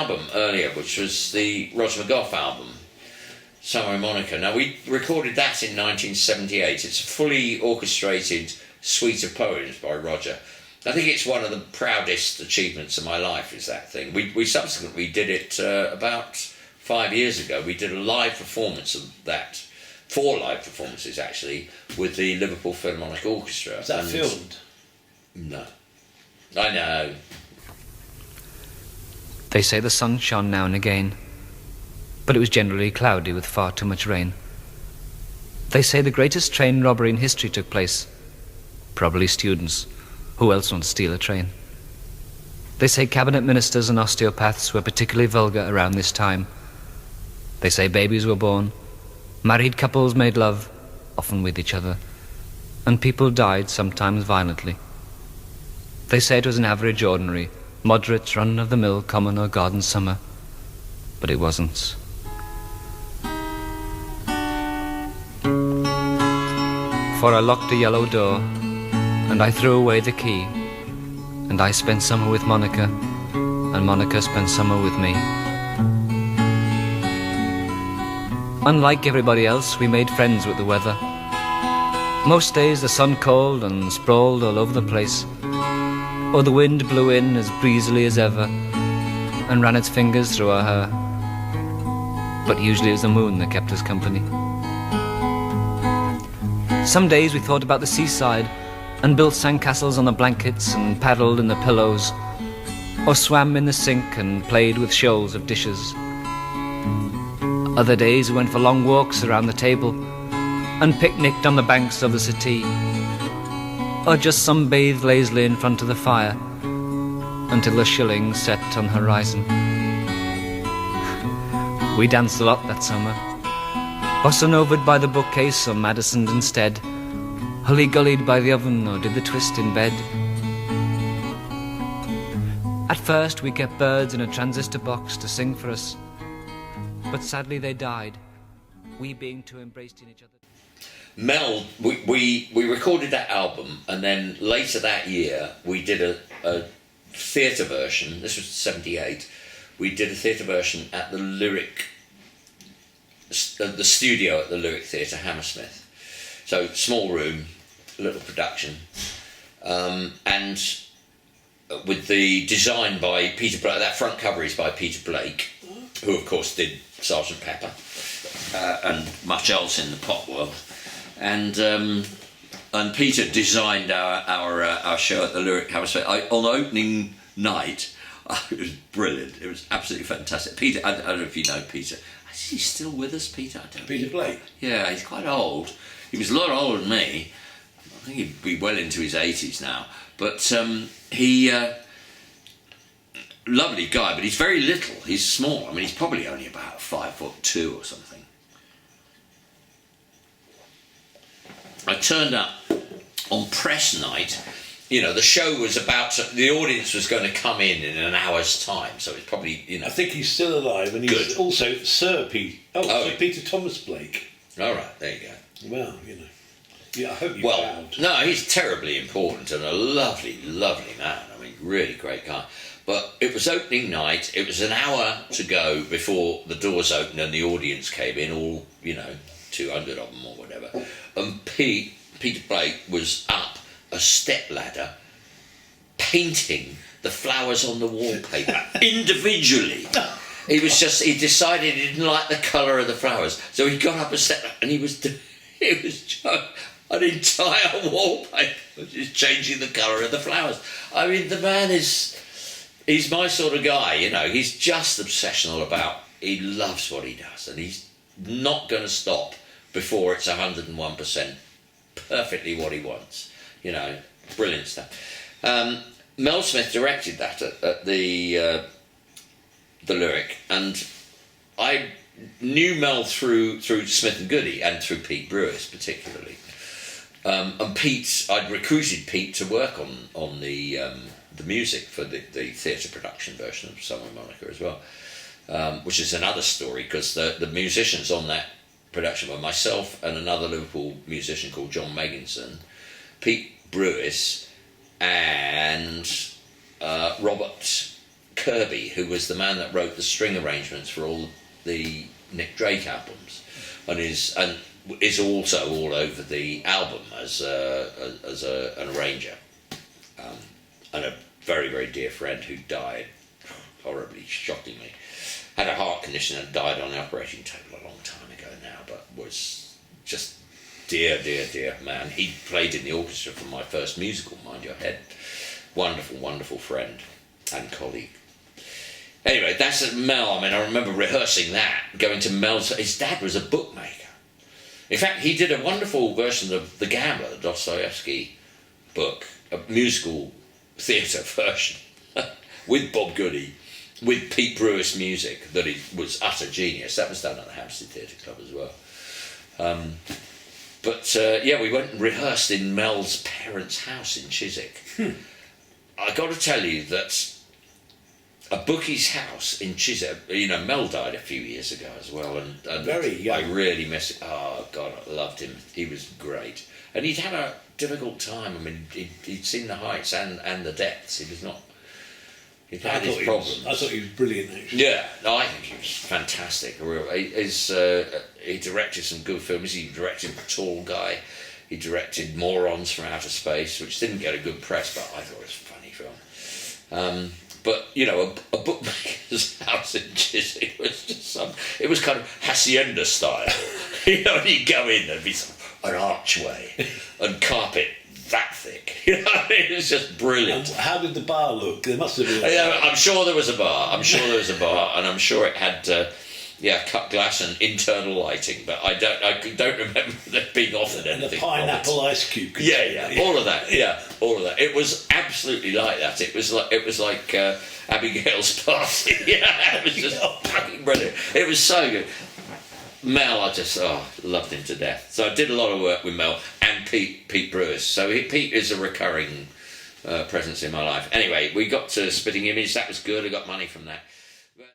album earlier, which was the Roger McGough album, Summer in Monika. Now, we recorded that in 1978. It's a fully orchestrated suite of poems by Roger. I think it's one of the proudest achievements of my life, is that thing. We subsequently did it about 5 years ago. We did a live performance of that, 4 live performances actually, with the Liverpool Philharmonic Orchestra. Is that filmed? No. I know. They say the sun shone now and again, but it was generally cloudy with far too much rain. They say the greatest train robbery in history took place. Probably students. Who else wants to steal a train? They say cabinet ministers and osteopaths were particularly vulgar around this time. They say babies were born, married couples made love, often with each other, and people died, sometimes violently. They say it was an average, ordinary, moderate, run-of-the-mill, common or garden summer, but it wasn't. For I locked a yellow door, and I threw away the key, and I spent summer with Monika, and Monika spent summer with me. Unlike everybody else, we made friends with the weather. Most days the sun cold and sprawled all over the place, or the wind blew in as breezily as ever and ran its fingers through our hair. But usually it was the moon that kept us company. Some days we thought about the seaside and built sandcastles on the blankets and paddled in the pillows, or swam in the sink and played with shoals of dishes. Other days we went for long walks around the table and picnicked on the banks of the Settee, or just sunbathed lazily in front of the fire until the shilling set on the horizon. We danced a lot that summer, bossa novaed by the bookcase or Madisoned instead, hully-gullied by the oven or did the twist in bed. At first we kept birds in a transistor box to sing for us, but sadly they died, we being too embraced in each other. Mel, we recorded that album, and then later that year we did a theatre version. This was 78. We did a theatre version at the studio at the Lyric Theatre, Hammersmith. So small room, little production, and with the design by Peter Blake. That front cover is by Peter Blake, who of course did Sergeant Pepper and much else in the pop world. And Peter designed our show at the Lyric Hammersmith. On opening night, it was brilliant. It was absolutely fantastic. Peter, I don't know if you know Peter. Is he still with us, Peter? I don't know. Peter Blake? Yeah, he's quite old. He was a lot older than me. I think he'd be well into his 80s now. But he... lovely guy, but he's very little. He's small. I mean, he's probably only about 5'2" or something. I turned up on press night. You know, the show was the audience was going to come in an hour's time, so it's probably, you know... I think he's still alive, and he's also Sir Peter Thomas Blake. All right, there you go. Well, you know. Yeah, I hope you're proud. No, he's terribly important and a lovely, lovely man. I mean, really great guy. But it was opening night. It was an hour to go before the doors opened and the audience came in, all, 200 of them or whatever. And Peter Blake was up a step ladder painting the flowers on the wallpaper individually. He decided he didn't like the colour of the flowers. So he got up a step and it was just an entire wallpaper, just changing the colour of the flowers. I mean, the man he's my sort of guy, he's just obsessional he loves what he does, and he's not going to stop before it's 101% perfectly what he wants. Brilliant stuff. Mel Smith directed that at the Lyric, and I knew Mel through Smith and Goody and through Pete Brewis particularly. And I'd recruited Pete to work on the music for the theatre production version of Summer in Monika as well, which is another story, because the musicians on that production were myself and another Liverpool musician called John Megginson, Pete Brewis, and Robert Kirby, who was the man that wrote the string arrangements for all the Nick Drake albums, and is also all over the album as an arranger, and a very, very dear friend who died horribly, shockingly. Had a heart condition and died on the operating table a long time ago now, but was just dear, dear, dear man. He played in the orchestra for my first musical, Mind Your Head. Wonderful, wonderful friend and colleague. Anyway, that's Mel. I mean, I remember rehearsing that, going to Mel's. His dad was a bookmaker. In fact, he did a wonderful version of The Gambler, the Dostoevsky book, a musical theatre version, with Bob Goody, with Pete Brewis music, that was utter genius. That was done at the Hampstead Theatre Club as well. Yeah, we went and rehearsed in Mel's parents' house in Chiswick. I got to tell you that a bookie's house in Chiswick, Mel died a few years ago as well, and very young. I really miss it. Oh God, I loved him. He was great, and he'd had a difficult time. I mean, he'd seen the heights and the depths. He was not. He'd had his problems. I thought he was brilliant, actually. Yeah, no, I think he was fantastic. He directed some good films. He directed Tall Guy. He directed Morons from Outer Space, which didn't get a good press, but I thought it was a funny film. But a bookmaker's house in Chiswick was just it was kind of hacienda style. And you go in, there'd be an archway and carpet that thick. It was just brilliant. And how did the bar look? There must have been. I'm sure there was a bar. And I'm sure it had cut glass and internal lighting. But I don't remember there being offered anything. And a pineapple ice cube. All of that. Yeah, all of that. It was absolutely like that. It was like Abigail's party. Yeah, it was just fucking brilliant. It was so good. Mel, I just loved him to death. So I did a lot of work with Mel and Pete Brewis. So Pete is a recurring presence in my life. Anyway, we got to Spitting Image. That was good. I got money from that.